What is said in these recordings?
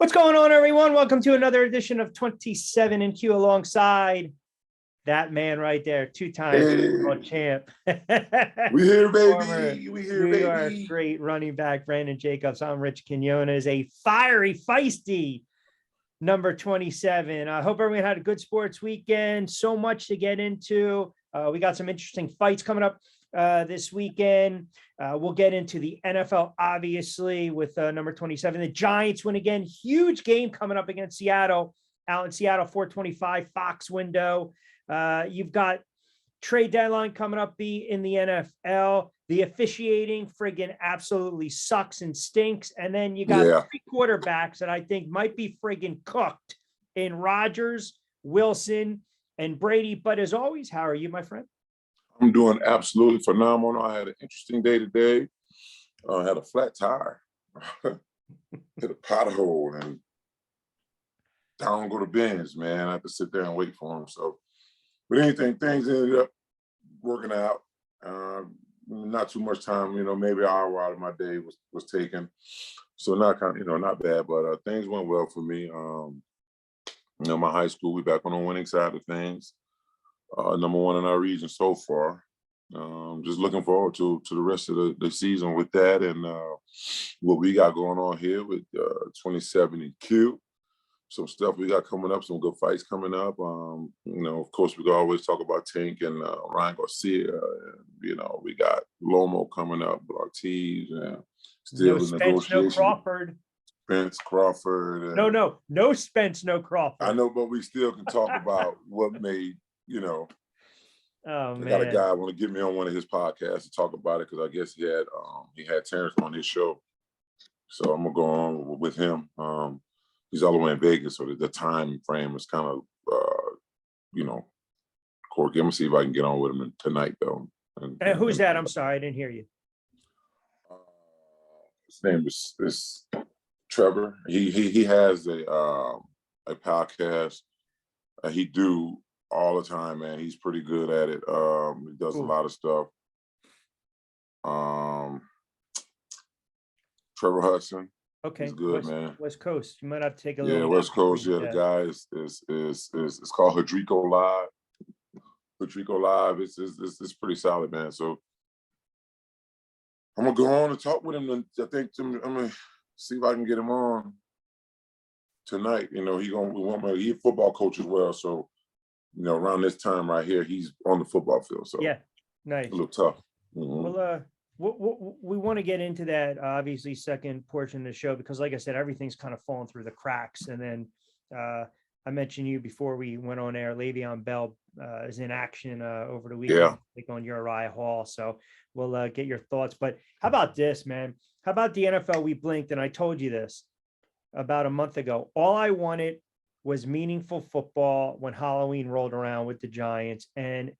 What's going on, everyone? Welcome to another edition of 27 and Q alongside that man right there, two-time world champ. We here, baby. We here, New York baby. great running back, Brandon Jacobs. I'm Rich Quinones, a fiery, feisty number 27. I hope everyone had a good sports weekend. So much to get into. We got some interesting fights coming up this weekend. We'll get into the NFL, obviously, with number 27. The Giants win again. Huge game coming up against Seattle, out in Seattle, 425 Fox window. You've got trade deadline coming up in the NFL. The officiating friggin' absolutely sucks and stinks. And then you got three quarterbacks that I think might be friggin' cooked in Rodgers, Wilson, and Brady. But as always, how are you, my friend? I'm doing absolutely phenomenal. I had an interesting day today. I had a flat tire, hit a pothole, and down go to Benz, man. I had to sit there and wait for him. So, but things ended up working out. Not too much time, maybe an hour out of my day was taken. So not bad, but things went well for me. My high school, we back on the winning side of things. Number one in our region so far. Just looking forward to the rest of the season with that and what we got going on here with 27 and Q. Some stuff we got coming up, some good fights coming up. Of course, we can always talk about Tank and Ryan Garcia. And, we got Lomo coming up, Ortiz, and still in negotiation. No Crawford. Spence, Crawford. And, no Spence, no Crawford. I know, but we still can talk about what made, Oh, I man. got a guy want to get me on one of his podcasts to talk about it because I guess he had Terrence on his show. So I'm gonna go on with him. He's all the way in Vegas, so the time frame is kind of, quirky. I'm gonna see if I can get on with him tonight, though. And who's that? I'm sorry, I didn't hear you. His name is Trevor. He has a podcast. He do all the time, man. He's pretty good at it. He does a lot of stuff. Trevor Hudson. Okay, he's good, man. West Coast. You might have to take a little. Yeah, West Coast. Yeah, the guy is it's called Hadrico Live. Hadrico Live. It's pretty solid, man. So I'm gonna go on and talk with him. And I think I'm gonna see if I can get him on tonight. He's a football coach as well. So around this time right here, he's on the football field. So yeah, nice. A little tough. Mm-hmm. Well, we want to get into that, obviously, second portion of the show, because like I said, everything's kind of fallen through the cracks. And then I mentioned you before we went on air, Le'Veon Bell is in action over the weekend, like on Uriah Hall. So we'll get your thoughts. But how about this, man? How about the NFL? We blinked, and I told you this about a month ago. All I wanted was meaningful football when Halloween rolled around with the Giants. And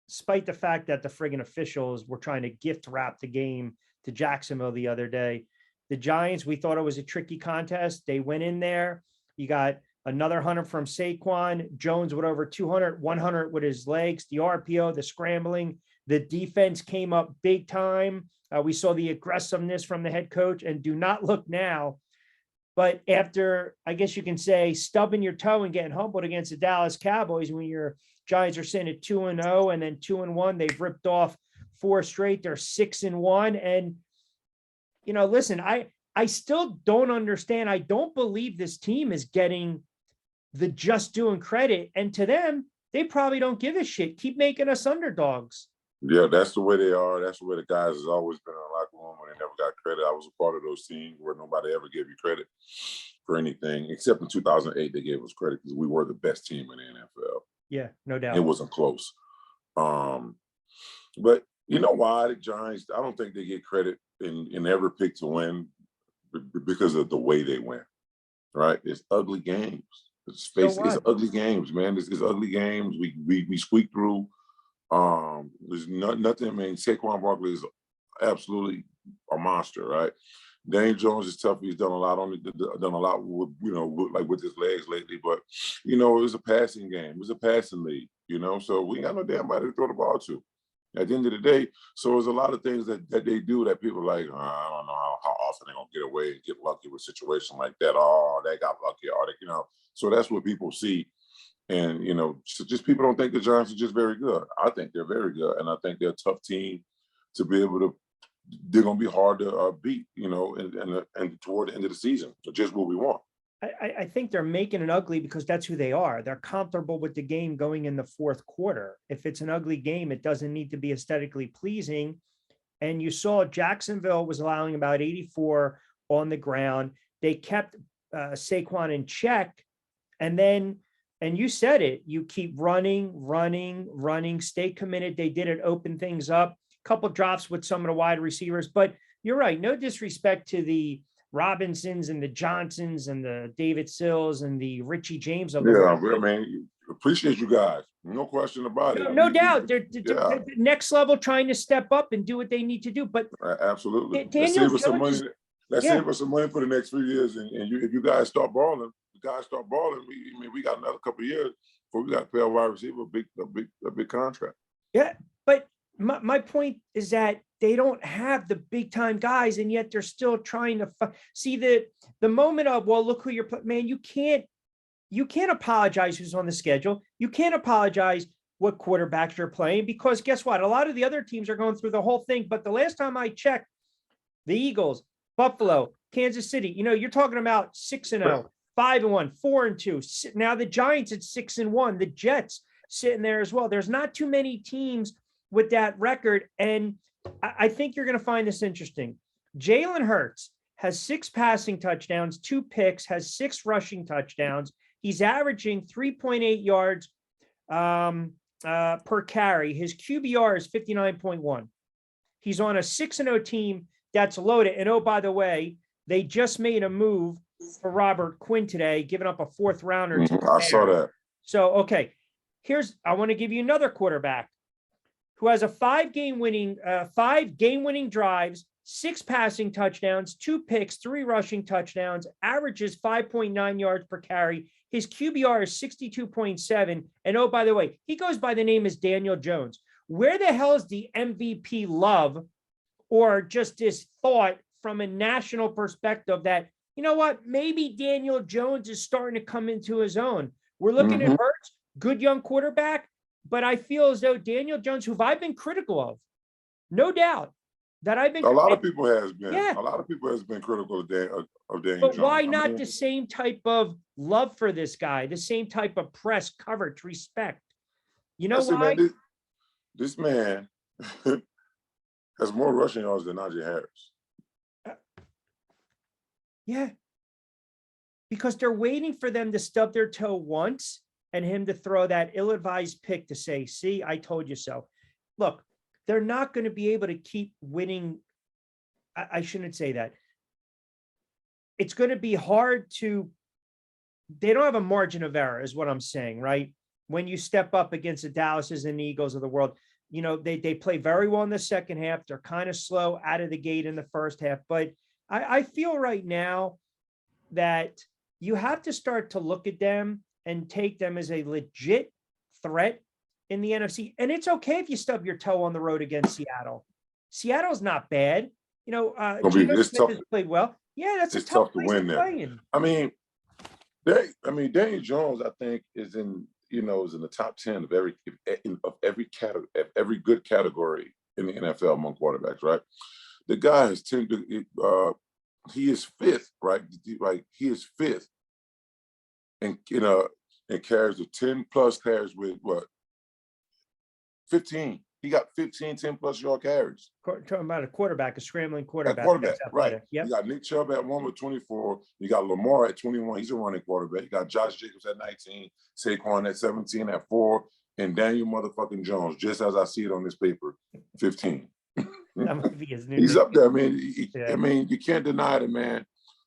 despite the fact that the friggin' officials were trying to gift wrap the game to Jacksonville the other day, the Giants, we thought it was a tricky contest. They went in there. You got another 100 from Saquon, Jones with over 200, 100 with his legs, the RPO, the scrambling, the defense came up big time. We saw the aggressiveness from the head coach, and do not look now. But after, I guess you can say, stubbing your toe and getting humbled against the Dallas Cowboys, when your Giants are sitting at 2-0 and then 2-1, they've ripped off 4 straight. They're 6-1. And, listen, I still don't understand. I don't believe this team is getting the just doing credit. And to them, they probably don't give a shit. Keep making us underdogs. Yeah, that's the way they are. That's the way the guys has always been in the locker room when they never got credit. I was a part of those teams where nobody ever gave you credit for anything, except in 2008 they gave us credit because we were the best team in the NFL. Yeah, no doubt. It wasn't close. But you know why the Giants? I don't think they get credit in every pick to win because of the way they win. Right? It's ugly games. It's ugly games, man. It's ugly games. We squeak through. There's nothing. I mean, Saquon Barkley is absolutely a monster, right? Daniel Jones is tough. He's done a lot with, with his legs lately. But it was a passing game. It was a passing league. So we ain't got no damn body to throw the ball to. At the end of the day, so there's a lot of things that they do that people are like, "Oh, I don't know how often they're gonna get away and get lucky with a situation like that. Oh, they got lucky, or they, So that's what people see. And so just people don't think the Giants are just very good. I think they're very good, and I think they're a tough team to be able to. They're gonna be hard to beat, and toward the end of the season. So just what we want. I think they're making it ugly because that's who they are. They're comfortable with the game going in the fourth quarter. If it's an ugly game, it doesn't need to be aesthetically pleasing. And you saw Jacksonville was allowing about 84 on the ground. They kept Saquon in check. And you said it, you keep running, stay committed. They did it, open things up, couple drops with some of the wide receivers. But you're right, no disrespect to the Robinsons and the Johnsons and the David Sills and the Richie James of the world. I mean, appreciate you guys. No question about it. No doubt. They're next level, trying to step up and do what they need to do. But absolutely. Daniel Let's save us some money for the next few years. And if you guys start balling, we got another couple of years before we got to pay a wide receiver a big contract. Yeah, but my point is that they don't have the big time guys, and yet they're still trying to see the moment of, well, look who you're playing. Man, you can't apologize who's on the schedule. You can't apologize what quarterbacks you're playing, because guess what? A lot of the other teams are going through the whole thing. But the last time I checked, the Eagles, Buffalo, Kansas City, you're talking about 6-0, 5-1, 4-2. Now the Giants at 6-1, the Jets sitting there as well. There's not too many teams with that record. And I think you're going to find this interesting. Jalen Hurts has 6 passing touchdowns, 2 picks, has 6 rushing touchdowns. He's averaging 3.8 yards per carry. His QBR is 59.1. He's on a 6-0 team that's loaded. And oh, by the way, they just made a move for Robert Quinn today, giving up a 4th rounder. I saw that. So, okay, I want to give you another quarterback who has a 5 game winning drives, 6 passing touchdowns, 2 picks, 3 rushing touchdowns, averages 5.9 yards per carry. His QBR is 62.7. And oh, by the way, he goes by the name as Daniel Jones. Where the hell is the MVP love, or just this thought from a national perspective that, you know what, maybe Daniel Jones is starting to come into his own? We're looking at Hurts, good young quarterback, but I feel as though Daniel Jones, who I've been critical of, no doubt, that I've been. A lot of people has been. Yeah. A lot of people has been critical of Daniel Jones. But why not the same type of love for this guy, the same type of press coverage, respect? You know why? Man, this man has more rushing yards than Najee Harris. Yeah. Because they're waiting for them to stub their toe once and him to throw that ill-advised pick to say, see, I told you so. Look, they're not going to be able to keep winning. I shouldn't say that. It's going to be hard they don't have a margin of error is what I'm saying, right? When you step up against the Dallases and the Eagles of the world, they play very well in the second half. They're kind of slow out of the gate in the first half. But I feel right now that you have to start to look at them and take them as a legit threat in the NFC. And it's okay if you stub your toe on the road against Seattle. Seattle's not bad. Geno Smith has played well. Yeah, that's a tough to win there. I mean, Daniel Jones, I think, is in the top 10 of every good category in the NFL among quarterbacks, right? The guy has he is 5th, right? He is 5th, and carries the 10 plus carries with what? 15. He got 15 10-plus yard carries. Talking about a quarterback, a scrambling quarterback. Right. Yep. You got Nick Chubb at 1 with 24. You got Lamar at 21. He's a running quarterback. You got Josh Jacobs at 19. Saquon at 17 at 4. And Daniel motherfucking Jones, just as I see it on this paper, 15. That might be his new He's up there. I mean, you can't deny it, man.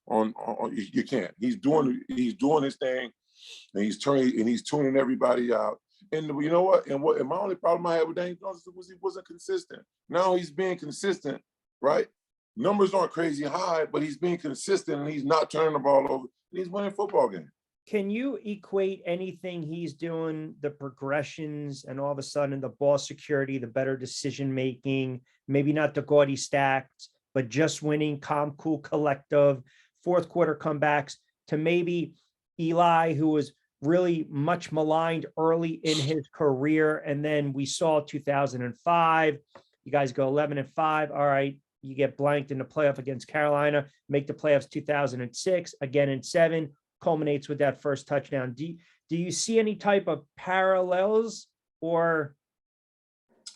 You can't. He's doing his thing, and he's tuning everybody out. And you know what? And my only problem I had with Daniel Jones was he wasn't consistent. Now he's being consistent, right? Numbers aren't crazy high, but he's being consistent, and he's not turning the ball over. And he's winning football games. can you equate anything he's doing, the progressions, and all of a sudden the ball security, the better decision making, maybe not the gaudy stacks, but just winning, calm, cool, collective, fourth quarter comebacks, to maybe Eli, who was really much maligned early in his career, and then we saw 2005. You guys go 11-5. All right, you get blanked in the playoff against Carolina, make the playoffs 2006, again in 7, culminates with that first touchdown. Do you see any type of parallels or?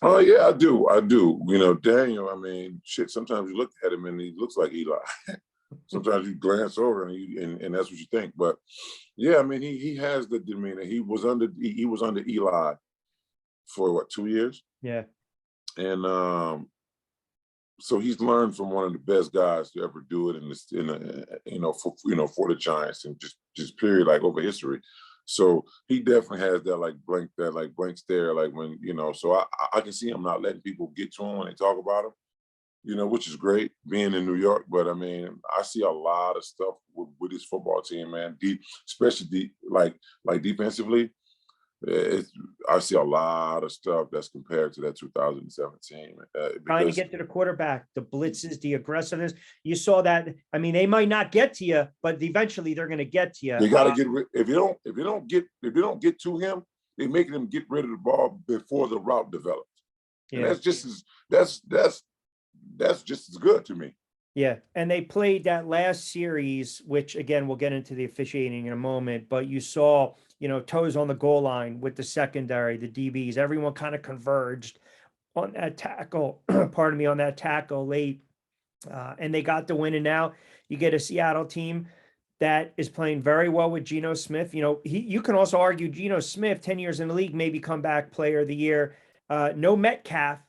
Oh yeah, I do. You know, Daniel, I mean, shit, sometimes you look at him and he looks like Eli. Sometimes you glance over and that's what you think. But yeah, I mean, he has the demeanor. He was under Eli for what, 2 years? Yeah. And so he's learned from one of the best guys to ever do it for the Giants and just period, like over history. So he definitely has that blank stare, like when, so I can see him not letting people get to him when they talk about him, which is great being in New York. But I mean, I see a lot of stuff with this football team, man, especially defensively. I see a lot of stuff that's compared to that 2017. Trying to get to the quarterback, the blitzes, the aggressiveness. You saw that. I mean, they might not get to you, but eventually they're going to get to you. You got to get rid. If you don't get to him, they make him get rid of the ball before the route develops. Yeah. And that's just as good to me. Yeah, and they played that last series, which again we'll get into the officiating in a moment. But you saw, toes on the goal line with the secondary, the DBs, everyone kind of converged on that tackle. Pardon me, on that tackle late, and they got the win. And now you get a Seattle team that is playing very well with Geno Smith. You can also argue Geno Smith, 10 years in the league, maybe comeback player of the year. No Metcalf,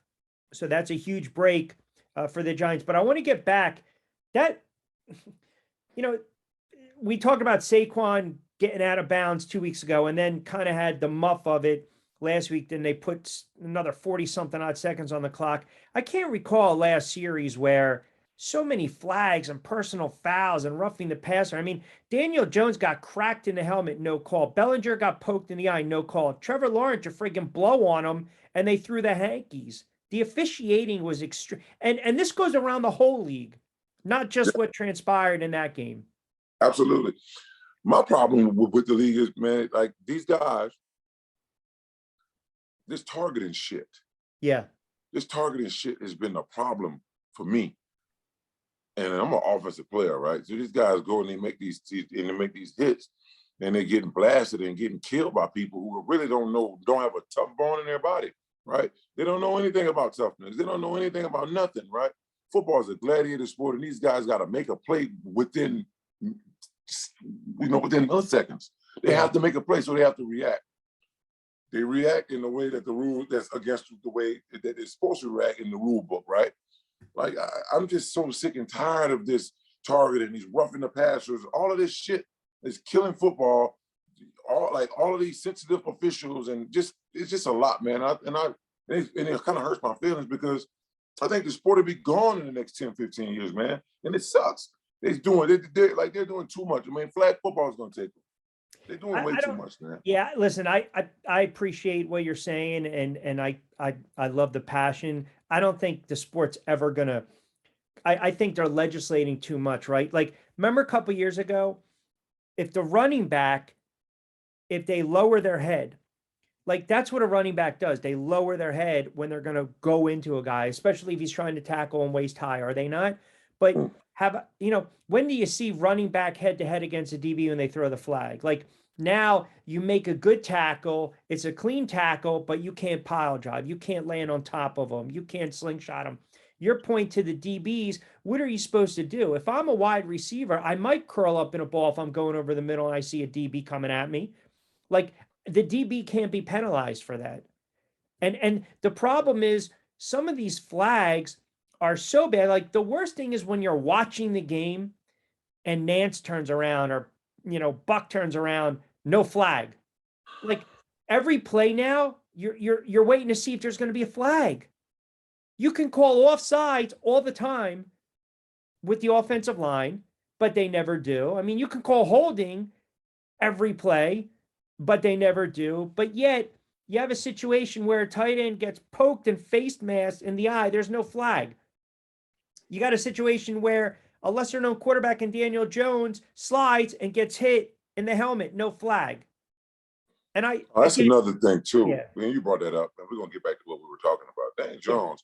so that's a huge break for the Giants. But I want to get back that, we talked about Saquon getting out of bounds 2 weeks ago and then kind of had the muff of it last week. Then they put another 40 something odd seconds on the clock. I can't recall last series where so many flags and personal fouls and roughing the passer. I mean, Daniel Jones got cracked in the helmet, no call. Bellinger got poked in the eye, no call. Trevor Lawrence, a friggin' blow on him, and they threw the hankies. The officiating was extreme. And this goes around the whole league, not just what transpired in that game. Absolutely. My problem with the league is, man, like these guys, this targeting shit. Yeah. This targeting shit has been a problem for me. And I'm an offensive player, right? So these guys go and they make these hits and they're getting blasted and getting killed by people who really don't have a tough bone in their body. Right? They don't know anything about toughness. They don't know anything about nothing, right? Football is a gladiator sport, and these guys got to make a play within milliseconds. They have to make a play, so they have to react. They react in the way that that's against the way that they're supposed to react in the rule book, right? Like, I'm just so sick and tired of this targeting, these roughing the passers, all of this shit is killing football. All of these sensitive officials, and it's just a lot, man. It kind of hurts my feelings because I think the sport will be gone in the next 10, 15 years, man. And it sucks. They're doing too much. I mean, flag football is going to take them. They're doing way too much, man. Yeah, listen, I appreciate what you're saying, and I love the passion. I don't think the sport's ever gonna. I think they're legislating too much, right? Like, remember a couple years ago, if the running back, if they lower their head, like that's what a running back does. They lower their head when they're going to go into a guy, especially if he's trying to tackle and waist high, are they not? But when do you see running back head to head against a DB when they throw the flag? Like, now you make a good tackle. It's a clean tackle, but you can't pile drive. You can't land on top of them. You can't slingshot them. Your point to the DBs, what are you supposed to do? If I'm a wide receiver, I might curl up in a ball if I'm going over the middle and I see a DB coming at me. Like, the DB can't be penalized for that. And the problem is some of these flags are so bad. Like, the worst thing is when you're watching the game and Nance turns around or, Buck turns around, no flag. Like, every play now, you're waiting to see if there's going to be a flag. You can call offsides all the time with the offensive line, but they never do. I mean, you can call holding every play, but they never do. But yet you have a situation where a tight end gets poked and face masked in the eye. There's no flag. You got a situation where a lesser known quarterback in Daniel Jones slides and gets hit in the helmet, no flag. And That's another thing too. Yeah. When you brought that up, and we're gonna get back to what we were talking about. Daniel Jones,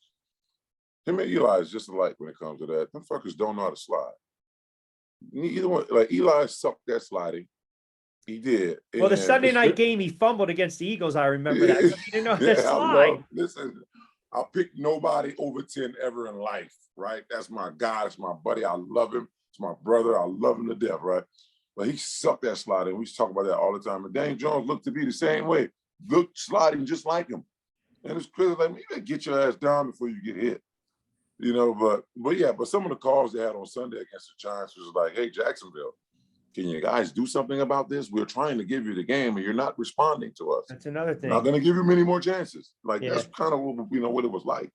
him and Eli is just alike when it comes to that. Them fuckers don't know how to slide. Either one, like Eli sucked that sliding. He did. Well, the And Sunday night game, he fumbled against the Eagles. I remember that. So he didn't know how to slide. Listen, I'll pick nobody over 10 ever in life, right? That's my guy. That's my buddy. I love him. It's my brother. I love him to death, right? But he sucked that sliding. We used to talk about that all the time. And Daniel Jones looked to be the same way. Looked sliding just like him. And it's crazy. Like, you better get your ass down before you get hit. You know, but yeah, but some of the calls they had on Sunday against the Giants was like, hey, Jacksonville, can you guys do something about this? We're trying to give you the game and you're not responding to us. That's another thing. Not going to give you many more chances. Like, that's kind of what, what it was like.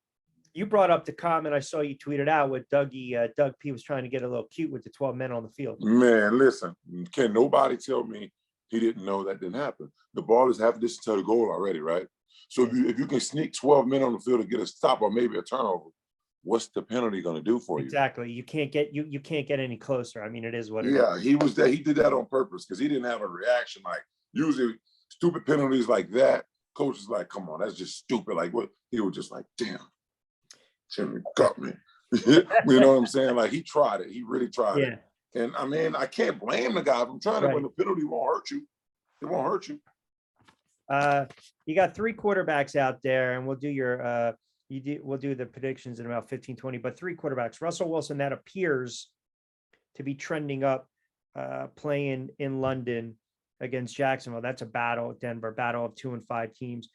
You brought up the comment I saw you tweeted out with Doug P was trying to get a little cute with the 12 men on the field. Man, listen, can nobody tell me he didn't know that didn't happen? The ball is half distance to the goal already, right? So if you can sneak 12 men on the field to get a stop or maybe a turnover, what's the penalty going to do for you? Exactly. You can't get any closer. I mean, it is what it is. Yeah, he was there. He did that on purpose because he didn't have a reaction. Like, usually stupid penalties like that, coach is like, come on, that's just stupid. Like, what? He was just like, damn, Jimmy got me. You know what I'm saying? Like, he tried it. He really tried it. And I mean, I can't blame the guy. If I'm trying to win, the penalty won't hurt you. It won't hurt you. You got 3 quarterbacks out there, and we'll do your we'll do the predictions in about 15, 20, but 3 quarterbacks. Russell Wilson, that appears to be trending up, playing in London against Jacksonville. That's a battle, Denver, battle of 2 and 5 teams.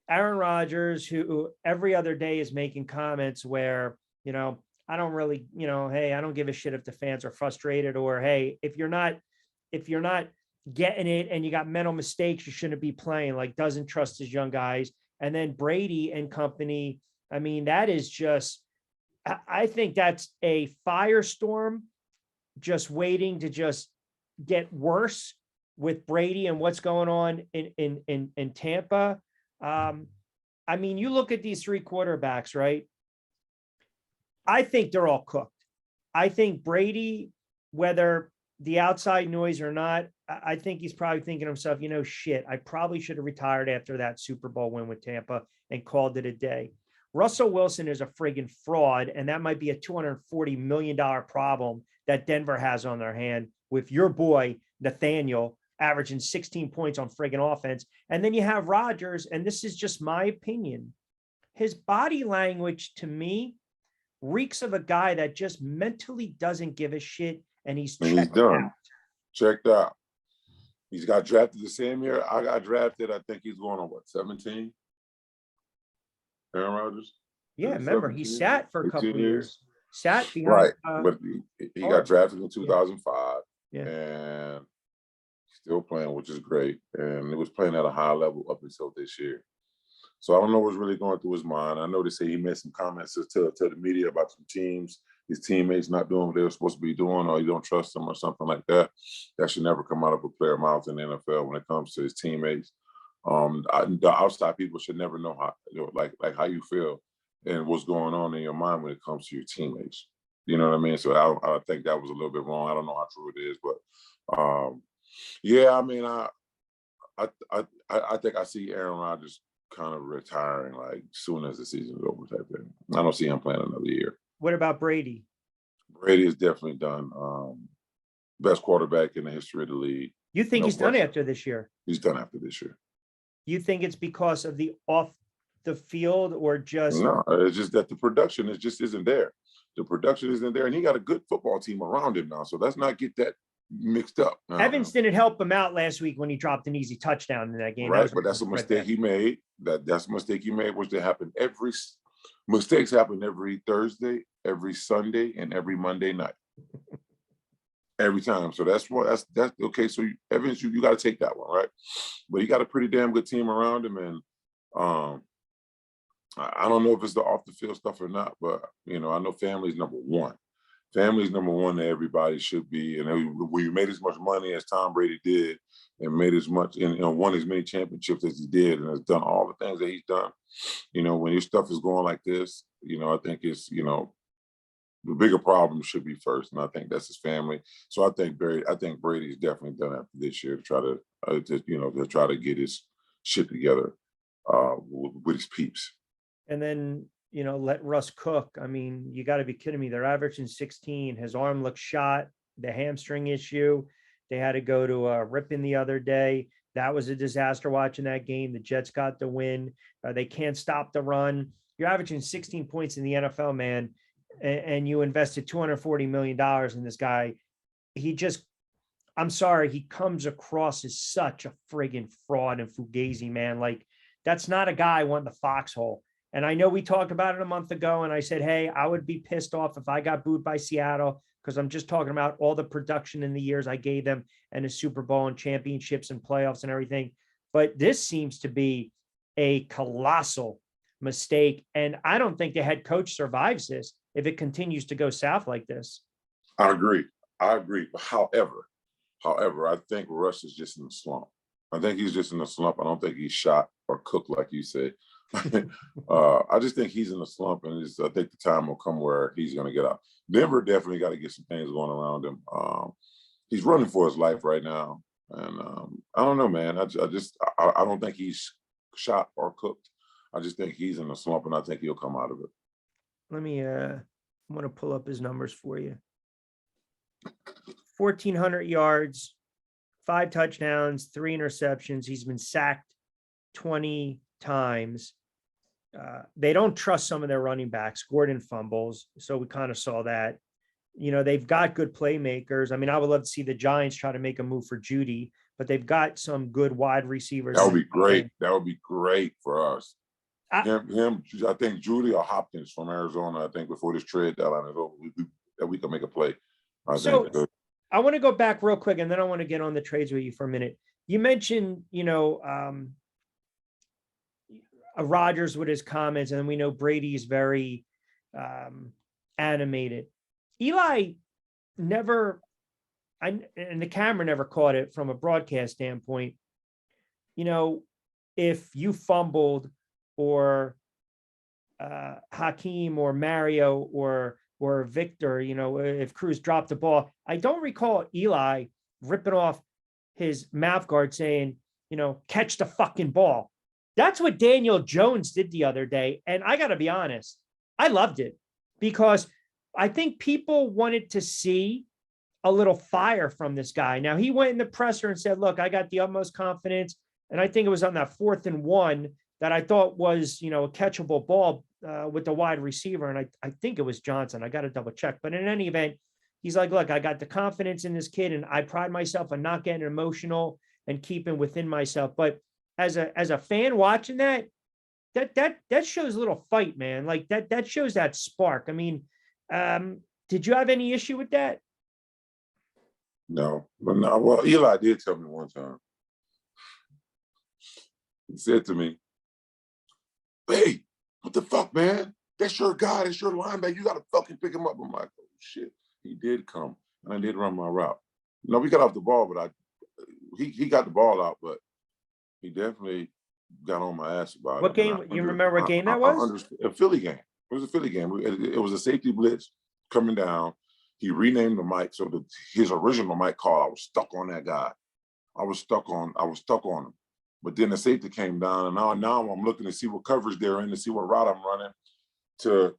Aaron Rodgers, who every other day is making comments where, you know, I don't really, you know, hey, I don't give a shit if the fans are frustrated, or, hey, if you're not getting it and you got mental mistakes, you shouldn't be playing, like, doesn't trust his young guys. And then Brady and company, I mean, that is just, I think that's a firestorm just waiting to just get worse with Brady and what's going on in Tampa. I mean, you look at these 3 quarterbacks, right? I think they're all cooked. I think Brady, whether the outside noise or not, I think he's probably thinking to himself, you know, shit, I probably should have retired after that Super Bowl win with Tampa and called it a day. Russell Wilson is a friggin' fraud, and that might be a $240 million problem that Denver has on their hand with your boy, Nathaniel, averaging 16 points on friggin' offense. And then you have Rodgers, and this is just my opinion. His body language, to me, reeks of a guy that just mentally doesn't give a shit, and he's done. Checked out. He's got drafted the same year I got drafted. I think he's going on, what, 17? Aaron Rodgers? Yeah, remember, he sat for a couple of years. Sat behind. Right, but he got drafted in 2005. Yeah. And still playing, which is great. And it was playing at a high level up until this year. So I don't know what's really going through his mind. I know they say he made some comments to the media about some teams, his teammates not doing what they were supposed to be doing, or you don't trust them or something like that. That should never come out of a player's mouth in the NFL when it comes to his teammates. The outside people should never know how, like how you feel and what's going on in your mind when it comes to your teammates. You know what I mean? So I think that was a little bit wrong. I don't know how true it is, but yeah, I mean, I think I see Aaron Rodgers kind of retiring like soon as the season's over type thing. I don't see him playing another year. What about Brady? Brady is definitely done. Best quarterback in the history of the league. You think he's done after this year? He's done after this year. You think it's because of the off the field, or just? No, it's just that the production just isn't there. The production isn't there, and he got a good football team around him now. So let's not get that mixed up. Evans didn't help him out last week when he dropped an easy touchdown in that game. Right, but that's a mistake he made. That's a mistake he made, which mistakes happen every Thursday, every Sunday, and every Monday night. Every time. So that's okay. So Evans, you got to take that one, right? But he got a pretty damn good team around him, and I don't know if it's the off the field stuff or not, but you know, I know family is number one. Family's number one that everybody should be. And when you made as much money as Tom Brady did, and made as much and won as many championships as he did, and has done all the things that he's done, when your stuff is going like this, I think it's the bigger problem should be first, and I think that's his family. So I think Brady's definitely done after this year to try to try to get his shit together with his peeps. And then, let Russ cook. I mean, you got to be kidding me. They're averaging 16. His arm looks shot, the hamstring issue. They had to go to Ripon the other day. That was a disaster watching that game. The Jets got the win. They can't stop the run. You're averaging 16 points in the NFL, man. And you invested $240 million in this guy. I'm sorry, he comes across as such a friggin' fraud and fugazi, man. Like, that's not a guy I want in the foxhole. And I know we talked about it a month ago, and I said, hey, I would be pissed off if I got booed by Seattle, because I'm just talking about all the production in the years I gave them and the Super Bowl and championships and playoffs and everything. But this seems to be a colossal mistake. And I don't think the head coach survives this if it continues to go south like this. I agree. However, I think Russ is just in a slump. I think he's just in a slump. I don't think he's shot or cooked, like you said. I just think he's in a slump, and I think the time will come where he's going to get out. Denver definitely got to get some things going around him. He's running for his life right now, and I don't know, man. I don't think he's shot or cooked. I just think he's in a slump, and I think he'll come out of it. Let me, I'm going to pull up his numbers for you. 1,400 yards, 5 touchdowns, 3 interceptions. He's been sacked 20 times. They don't trust some of their running backs. Gordon fumbles, so we kind of saw that. They've got good playmakers. I mean, I would love to see the Giants try to make a move for Judy, but they've got some good wide receivers. That would be great. That would be great for us. I think Judy or Hopkins from Arizona, I think before this trade deadline is over, that we can make a play. I want to go back real quick, and then I want to get on the trades with you for a minute. You mentioned, Rodgers with his comments, and we know Brady is very animated. Eli never, and the camera never caught it from a broadcast standpoint. If you fumbled, or Hakeem or Mario or Victor, if Cruz dropped the ball, I don't recall Eli ripping off his mouth guard saying, catch the fucking ball. That's what Daniel Jones did the other day. And I got to be honest, I loved it, because I think people wanted to see a little fire from this guy. Now, he went in the presser and said, look, I got the utmost confidence. And I think it was on that 4th and 1 that I thought was, a catchable ball with the wide receiver. And I think it was Johnson. I got to double check. But in any event, he's like, look, I got the confidence in this kid, and I pride myself on not getting emotional and keeping within myself. But as a fan watching that shows a little fight, man. Like that shows that spark. I mean, did you have any issue with that? No, but no. Well, Eli did tell me one time. He said to me, hey, what the fuck, man? That's your guy. That's your linebacker. You got to fucking pick him up. I'm like, oh, shit. He did come, and I did run my route. We got off the ball, but he got the ball out, but he definitely got on my ass about it. What game? You remember what game that was? A Philly game. It was a Philly game. It was a safety blitz coming down. He renamed the mic, so his original mic call, I was stuck on that guy. I was stuck on him. But then the safety came down, and now I'm looking to see what coverage they're in, to see what route I'm running, to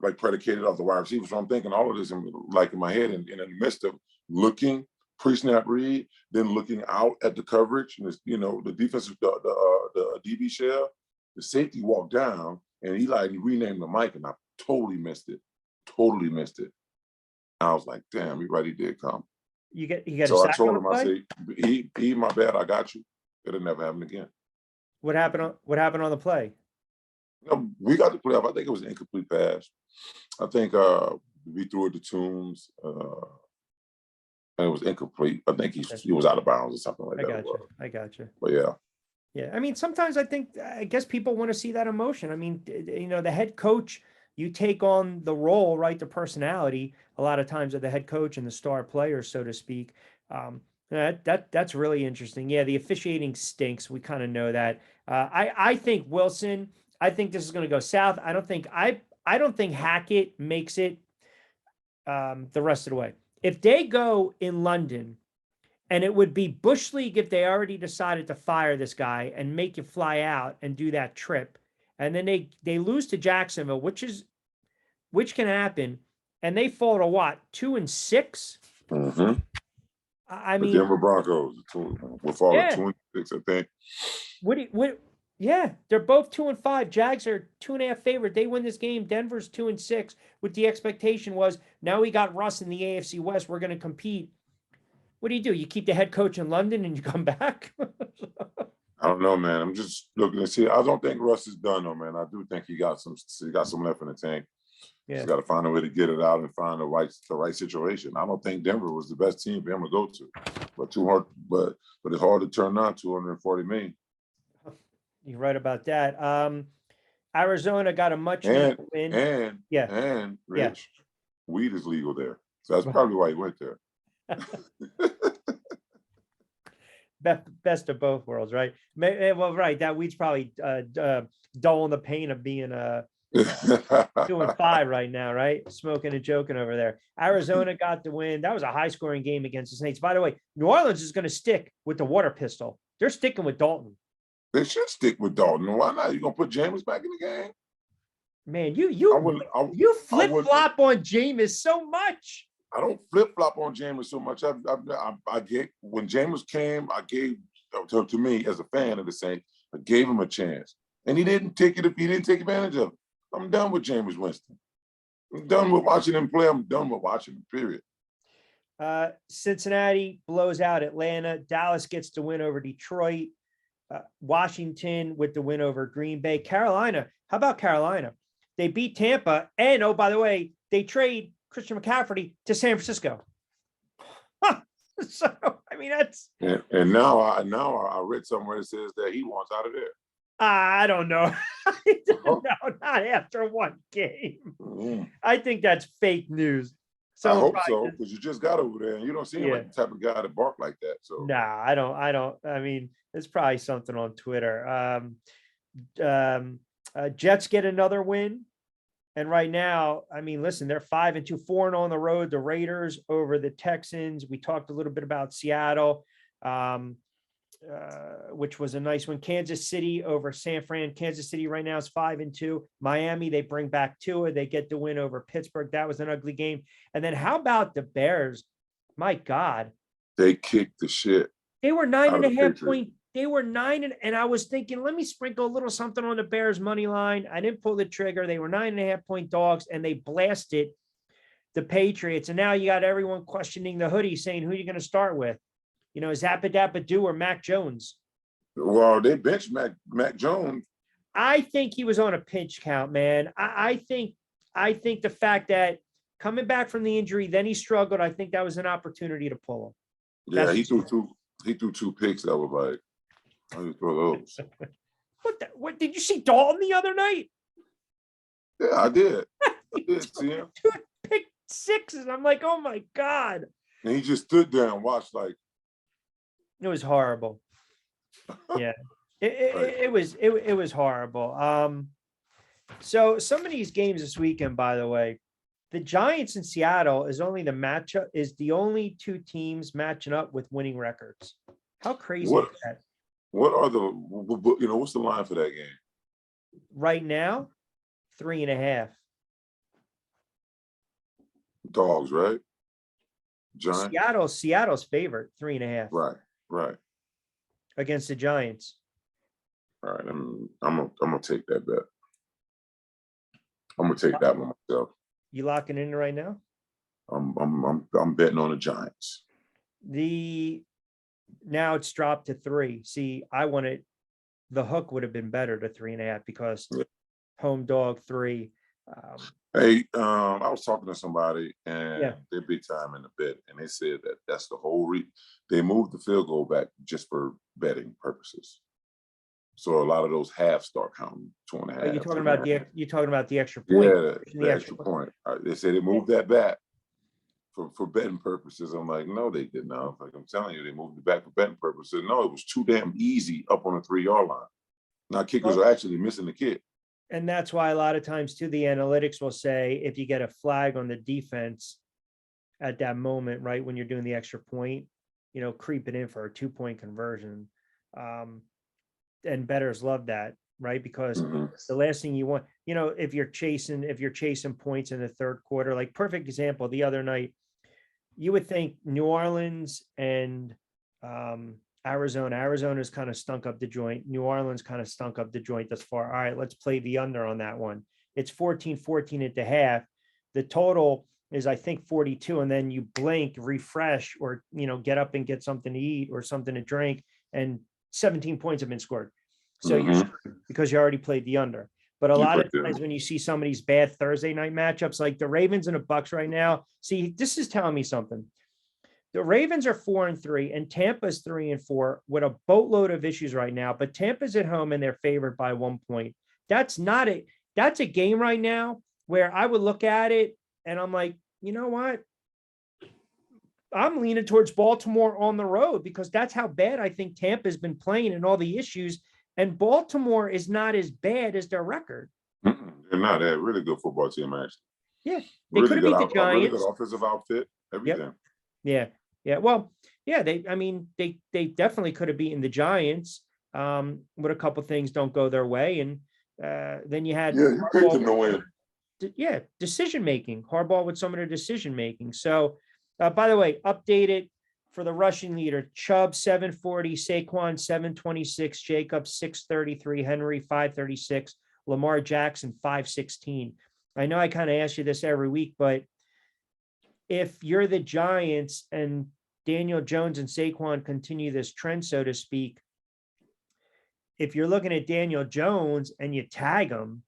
like predicated off the wide receiver. So I'm thinking all of this in my head, and in the midst of looking pre-snap read, then looking out at the coverage, and the defensive the DB shell, the safety walked down, and Eli renamed the mic, and I totally missed it. I was like, damn, he right, he did come. You got. So I told him, I said, "E, my bad, I got you. It'll never happen again." What happened on the play? We got the play off. I think it was an incomplete pass. I think we threw it to Toombs, and it was incomplete. I think he was out of bounds or something like that. I got you. But yeah. Yeah, I mean, sometimes I guess people want to see that emotion. I mean, the head coach you take on the role, right? The personality a lot of times of the head coach and the star player, so to speak. That's really interesting. Yeah, the officiating stinks. We kind of know that. I think Wilson. I think this is going to go south. I don't think Hackett makes it the rest of the way. If they go in London, and it would be Bush League if they already decided to fire this guy and make you fly out and do that trip, and then they lose to Jacksonville, which can happen, and they fall to what, 2-6? Mm-hmm. I The mean, Denver Broncos will fall at yeah. 26, I think. Yeah, they're both 2-5. Jags are 2.5 favorite. They win this game. Denver's 2-6. With the expectation was now we got Russ in the AFC West. We're going to compete. What do? You keep the head coach in London and you come back? I don't know, man. I'm just looking to see. I don't think Russ is done, though, man. I do think he got some left in the tank. Yeah. He's got to find a way to get it out and find the right situation. I don't think Denver was the best team for him to go to, but too hard. But it's hard to turn down $240 million. You're right about that. Arizona got a much And win. and Rich, weed is legal there, so that's probably why he went there. Best of both worlds, right? Well, right. That weed's probably dulling the pain of being 2-5 right now, right? Smoking and joking over there. Arizona got the win. That was a high-scoring game against the Saints. By the way, New Orleans is going to stick with the water pistol. They're sticking with Dalton. They should stick with Dalton. Why not? You gonna put Jameis back in the game? Man, you flip-flop on Jameis so much. I don't flip-flop on Jameis so much. I gave when Jameis came, I gave to me as a fan of the Saints, I gave him a chance. And he didn't take advantage of it. I'm done with Jameis Winston. I'm done with watching him play. I'm done with watching him, period. Cincinnati blows out Atlanta. Dallas gets the win over Detroit. Washington with the win over Green Bay. Carolina, how about Carolina? They beat Tampa, and oh, by the way, they trade Christian McCaffrey to San Francisco. So, I mean, that's and now I read somewhere that says that he wants out of there. I don't know. No, not after one game. I think that's fake news. So I hope so, because you just got over there and you don't seem like the type of guy to bark like that. So nah, I don't. I mean, it's probably something on Twitter. Jets get another win. And right now, I mean, listen, they're 5-2, 4-0 on the road. The Raiders over the Texans. We talked a little bit about Seattle, which was a nice one. Kansas City over San Fran. Kansas City right now is 5-2. Miami, they bring back Tua. They get the win over Pittsburgh. That was an ugly game. And then how about the Bears? My God. They kicked the shit. They were 9.5 point. They were 9, and I was thinking, let me sprinkle a little something on the Bears money line. I didn't pull the trigger. They were 9.5 point dogs, and they blasted the Patriots. And now you got everyone questioning the hoodie, saying, who are you going to start with? You know, Zappa-Dappa-Doo or Mac Jones? Well, they benched Mac Jones. I think he was on a pinch count, man. I think the fact that coming back from the injury, then he struggled. I think that was an opportunity to pull him. Yeah, he threw two picks that was like, I didn't throw those. What did you see Dalton the other night? Yeah, I did. I did see him. Two pick sixes. I'm like, oh my God. And he just stood there and watched like. It was horrible. Yeah. It was horrible. So some of these games this weekend, by the way, the Giants in Seattle is the only two teams matching up with winning records. How crazy is that? What's the line for that game? Right now, 3.5. Dogs, right? Giants. Seattle's favorite, 3.5. Right. Against the Giants. All right, I'm gonna take that bet. I'm gonna take that one myself. You locking in right now? I'm betting on the Giants. Now it's dropped to 3. See, the hook would have been better to 3.5 because home dog 3. Hey, I was talking to somebody and they're big time in the bet, and they said that's the whole they moved the field goal back just for betting purposes. So a lot of those halves start counting 2.5. But you're talking about the extra point. Yeah, the extra point. They say they moved that back for betting purposes. I'm like, no, they did not. Like I'm telling you, they moved it back for betting purposes. No, it was too damn easy up on the 3-yard line. Now kickers are actually missing the kick. And that's why a lot of times too, the analytics will say if you get a flag on the defense at that moment, right, when you're doing the extra point, creep it in for a 2-point conversion. And bettors love that, right? Because the last thing you want, if you're chasing points in the third quarter, like perfect example, the other night, you would think New Orleans and Arizona's kind of stunk up the joint. New Orleans kind of stunk up the joint thus far. All right, let's play the under on that one. It's 14-14 at the half. The total is, I think, 42. And then you blink, refresh, or, get up and get something to eat or something to drink. And 17 points have been scored. So you're screwed because you already played the under. But a lot of times when you see some of these bad Thursday night matchups, like the Ravens and the Bucks right now, see, this is telling me something. The Ravens are 4-3 and Tampa's 3-4 with a boatload of issues right now, but Tampa's at home and they're favored by 1 point. That's a game right now where I would look at it and I'm like, you know what? I'm leaning towards Baltimore on the road because that's how bad I think Tampa's been playing and all the issues. And Baltimore is not as bad as their record. They're not. They're a really good football team, actually. Yeah. They could have beat the Giants. Really good offensive outfit, everything. Yep. Yeah. Well, yeah, they definitely could have beaten the Giants with a couple things don't go their way. And then you had you picked them to win. Decision-making. Harbaugh with some of their decision-making. So, by the way, updated for the rushing leader, Chubb 740, Saquon 726, Jacobs 633, Henry 536, Lamar Jackson 516. I know I kind of ask you this every week, but if you're the Giants and Daniel Jones and Saquon continue this trend, so to speak, if you're looking at Daniel Jones and you tag him,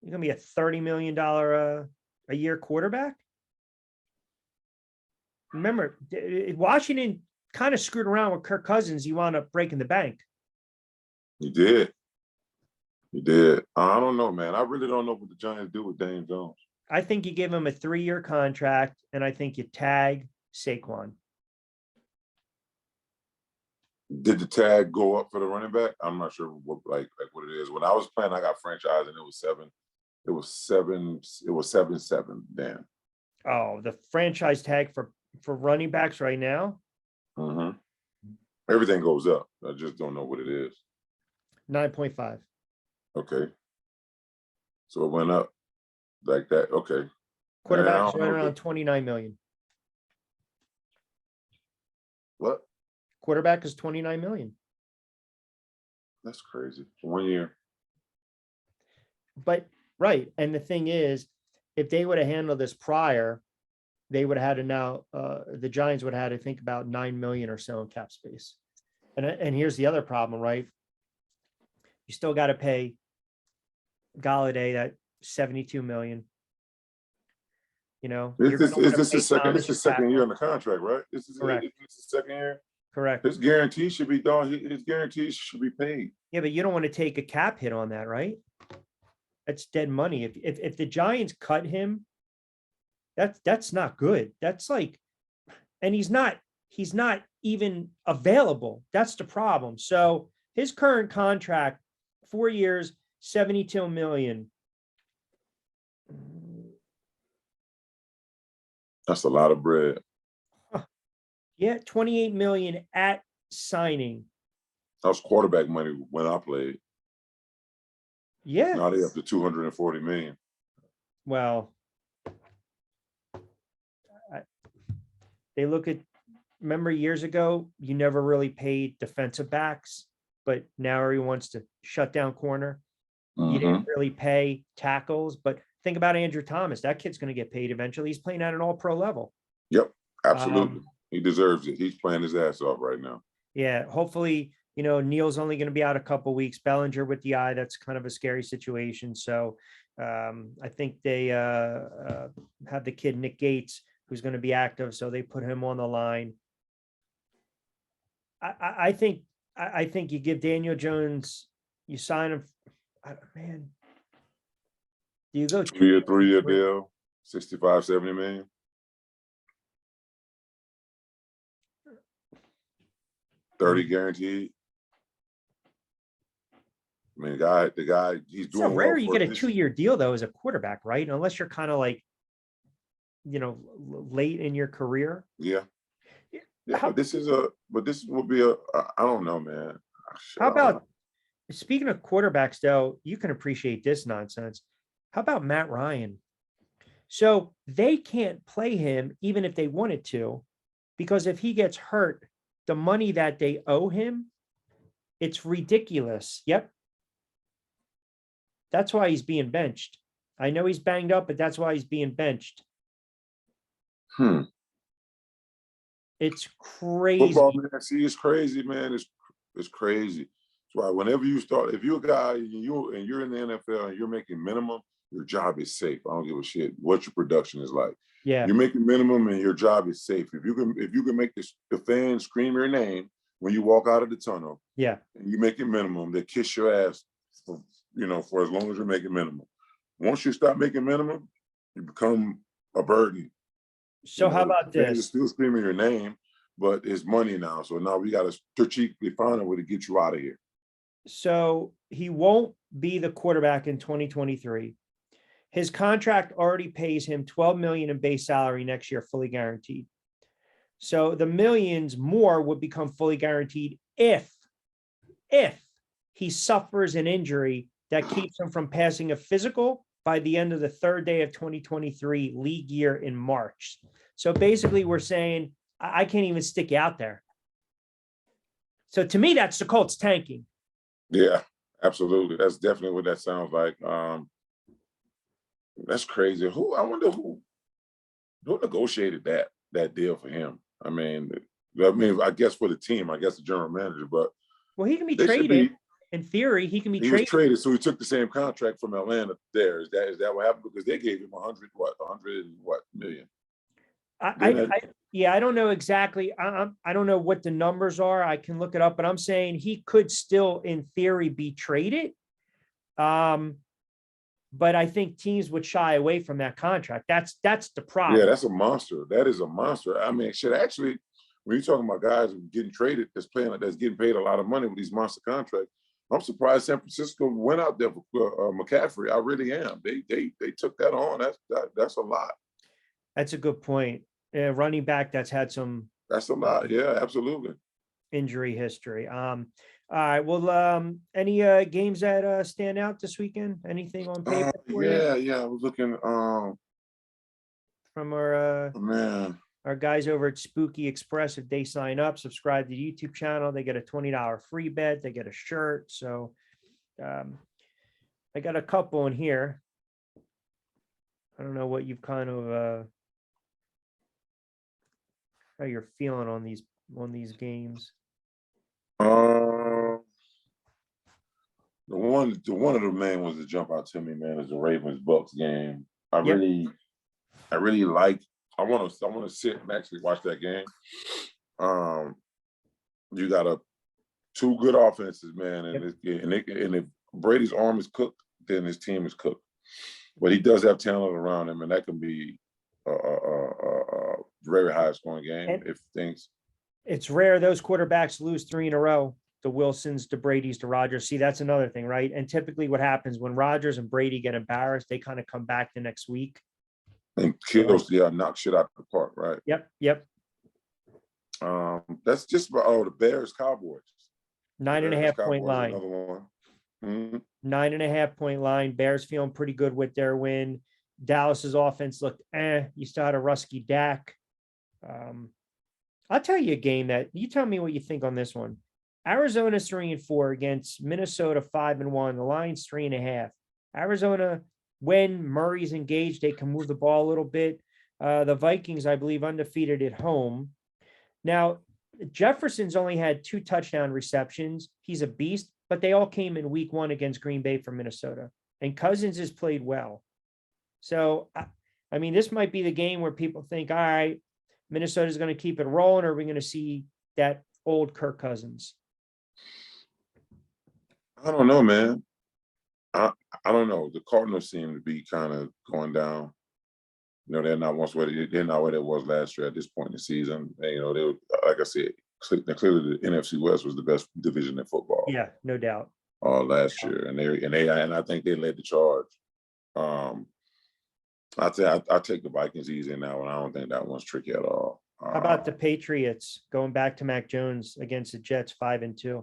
you're going to be a $30 million a year quarterback. Remember, Washington kind of screwed around with Kirk Cousins. He wound up breaking the bank. He did. I don't know, man. I really don't know what the Giants do with Daniel Jones. I think you give him a 3-year contract, and I think you tag Saquon. Did the tag go up for the running back? I'm not sure what it is. When I was playing, I got franchised and it was 7. It was 7-7 then. Oh, the franchise tag for running backs right now? Everything goes up. I just don't know what it is. 9.5. Okay. So it went up like that. Okay. Quarterback's right around 29 million. What? Quarterback is 29 million. That's crazy. For 1 year. But right. And the thing is, if they would have handled this prior, they would have had to now, the Giants would have had to think about 9 million or so in cap space. And here's the other problem, right? You still got to pay Galladay that 72 million. Is this his second year on the contract, right? Correct. This is second year? Correct. His guarantee should be done. His guarantees should be paid. Yeah, but you don't want to take a cap hit on that, right? That's dead money. If the Giants cut him, that's not good. That's like, and he's not even available. That's the problem. So his current contract, 4 years, 72 million. That's a lot of bread. Yeah, 28 million at signing. That was quarterback money when I played. Yeah. Now they up to 240 million. Well, they look at, remember years ago, you never really paid defensive backs, but now everyone wants to shut down corner. You didn't really pay tackles, but think about Andrew Thomas. That kid's going to get paid eventually. He's playing at an all-pro level. Yep, absolutely. He deserves it. He's playing his ass off right now. Yeah, hopefully, Neal's only going to be out a couple of weeks. Bellinger with the eye, that's kind of a scary situation. So I think they have the kid Nick Gates, who's going to be active, so they put him on the line. I think I think you give Daniel Jones, you sign him. Man, do you go 2 year, 3 year deal, 65, 70 million? $30 guaranteed. I mean, the guy, he's It's so doing well rare you for get a this. 2-year deal though as a quarterback, right? Unless you're kind of like, late in your career. Yeah. Yeah, How, but this will be I don't know, man. Shit, how I don't know. about, speaking of quarterbacks though, you can appreciate this nonsense. How about Matt Ryan? So they can't play him even if they wanted to, because if he gets hurt, the money that they owe him, it's ridiculous. Yep. That's why he's being benched. I know he's banged up, but that's why he's being benched. It's crazy. Football, man. See, it's crazy, man. It's crazy. That's why whenever you start, if you're a guy and you're in the NFL and you're making minimum, your job is safe. I don't give a shit what your production is like. Yeah. You're making minimum and your job is safe. If you can make the fans scream your name when you walk out of the tunnel, yeah, and you make it minimum, they kiss your ass for for as long as you're making minimum. Once you stop making minimum, you become a burden. So how about fans are this? still screaming your name, but it's money now. So now we got to strategically find a way to get you out of here. So he won't be the quarterback in 2023. His contract already pays him $12 million in base salary next year, fully guaranteed. So the millions more would become fully guaranteed if he suffers an injury that keeps him from passing a physical by the end of the third day of 2023 league year in March. So basically we're saying, I can't even stick you out there. So to me, that's the Colts tanking. Yeah, absolutely. That's definitely what that sounds like. That's crazy. I wonder who negotiated that deal for him. I mean, I guess for the team, I guess the general manager, but well, he can be traded. In theory, he can be traded. He was traded, so he took the same contract from Atlanta there. Is that what happened? Because they gave him 100 million. I don't know exactly. I don't know what the numbers are. I can look it up, but I'm saying he could still, in theory, be traded. But I think teams would shy away from that contract. That's the problem. Yeah, that's a monster. That is a monster. I mean, shit. Actually, when you're talking about guys getting traded, that's getting paid a lot of money with these monster contracts, I'm surprised San Francisco went out there for McCaffrey. I really am. They took that on. That's a lot. That's a good point. Running back that's had some. That's a lot. Yeah, absolutely. Injury history. All right. Well, any games that stand out this weekend? Anything on paper? Yeah. I was looking from our man. Our guys over at Spooky Express. If they sign up, subscribe to the YouTube channel, they get a $20 free bet. They get a shirt. So I got a couple in here. I don't know what you've kind of how you're feeling on these games. The one of the main ones that jump out to me, man, is the Ravens Bucks game. I really like. I want to sit and actually watch that game. You got two good offenses, man, and if Brady's arm is cooked, then his team is cooked. But he does have talent around him, and that can be a very high scoring game if things. It's rare those quarterbacks lose 3 in a row. The Wilsons, the Bradys, the Rodgers. See, that's another thing, right? And typically what happens when Rodgers and Brady get embarrassed, they kind of come back the next week. And knock shit out of the park, right? Yep. That's just about the Bears Cowboys. 9.5 point line. Another one. Mm-hmm. 9.5 point line. Bears feeling pretty good with their win. Dallas's offense looked You still had a rusty Dak. I'll tell you a game that you tell me what you think on this one. Arizona's 3-4 against Minnesota 5-1. The line's 3.5. Arizona, when Murray's engaged, they can move the ball a little bit. The Vikings, I believe, undefeated at home. Now, Jefferson's only had 2 touchdown receptions. He's a beast, but they all came in week 1 against Green Bay for Minnesota. And Cousins has played well. So, I mean, this might be the game where people think, all right, Minnesota's going to keep it rolling, or are we going to see that old Kirk Cousins? I don't know, man. I I don't know. The Cardinals seem to be kind of going down. They're not they're not where they was last year at this point in the season. And, they were, like I said, clearly the NFC West was the best division in football Yeah, no doubt. last year, and I think they led the charge. Um, I take the Vikings easy now, and I don't think that one's tricky at all. How about the Patriots going back to Mac Jones against the Jets 5-2?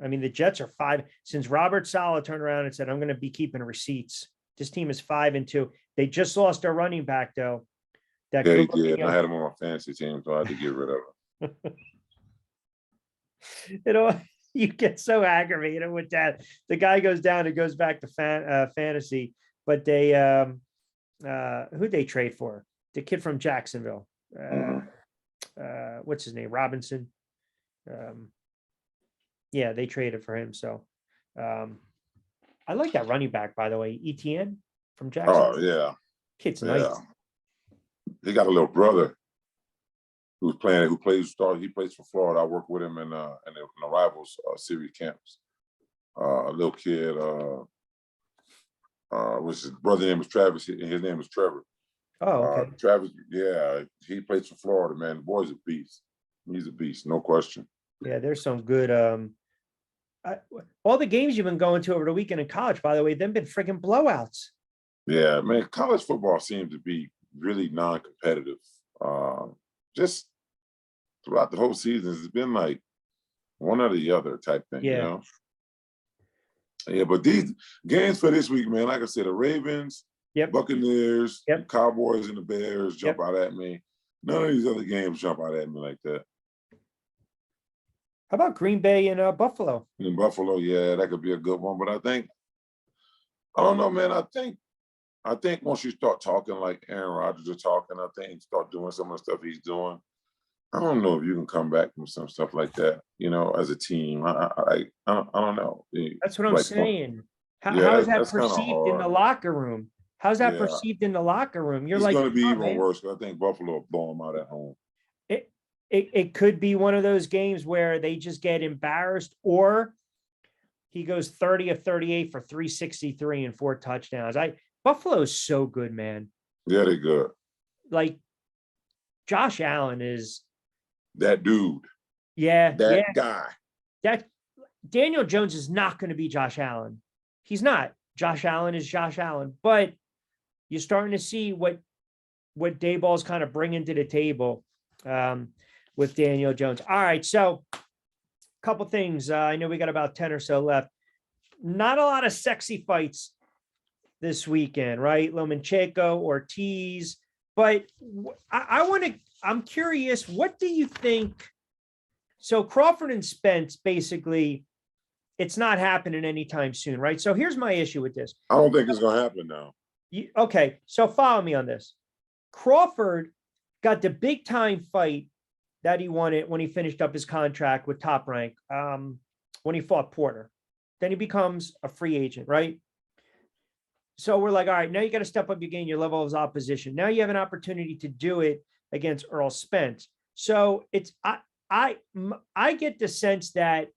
I mean, the Jets are 5 since Robert Saleh turned around and said, I'm going to be keeping receipts. This team is 5-2. They just lost their running back, though. That Yeah, he good-looking did. young- I had him on my fantasy team, so I had to get rid of him. You get so aggravated with that. The guy goes down and goes back to fantasy, but they who'd they trade for? The kid from Jacksonville. What's his name? Robinson. Yeah, they traded for him. So I like that running back, by the way. ETN from Jacksonville. Oh yeah, Kid's yeah. nice. He got a little brother who plays for Florida. I work with him in the Rivals series camps. A little kid, his brother name was Travis, and his name was Trevor. Oh, okay. Travis, yeah, he plays for Florida, man. The boy's a beast. He's a beast, no question. Yeah, there's some good all the games you've been going to over the weekend in college, by the way, they've been freaking blowouts. Yeah, man, college football seems to be really non-competitive. Just throughout the whole season, it's been like one or the other type thing, Yeah. Yeah, but these games for this week, man, like I said, the Ravens, Yep. Buccaneers, Yep. Cowboys, and the Bears jump Yep. out at me. None of these other games jump out at me like that. How about Green Bay and Buffalo? In Buffalo, yeah, that could be a good one. But I don't know, man. I think once you start talking like Aaron Rodgers is talking, I think start doing some of the stuff he's doing. I don't know if you can come back from some stuff like that, as a team. I don't know. That's what I'm Like, saying. yeah, How is that that's kind of perceived in the hard. locker room? How's that Yeah, perceived in the locker room? You're it's like, going to be "Oh, even man." worse because I think Buffalo will blow them out at home. It could be one of those games where they just get embarrassed, or he goes 30 of 38 for 363 and 4 touchdowns. Buffalo is so good, man. Yeah, they're good. Like Josh Allen is That dude. that Guy. That Daniel Jones is not going to be Josh Allen. He's not. Josh Allen is Josh Allen, but you're starting to see what Dayball's kind of bringing to the table with Daniel Jones. All right, so a couple things. I know we got about 10 or so left. Not a lot of sexy fights this weekend, right? Lomachenko, Ortiz, but I'm curious, what do you think? So Crawford and Spence, basically, it's not happening anytime soon, right? So here's my issue with this. I don't think it's going to happen now. Okay, so follow me on this. Crawford got the big time fight that he wanted when he finished up his contract with Top Rank, when he fought Porter. Then he becomes a free agent, right? So we're like, all right, now you got to step up your game, your level of opposition. Now you have an opportunity to do it against Earl Spence. So it's I get the sense that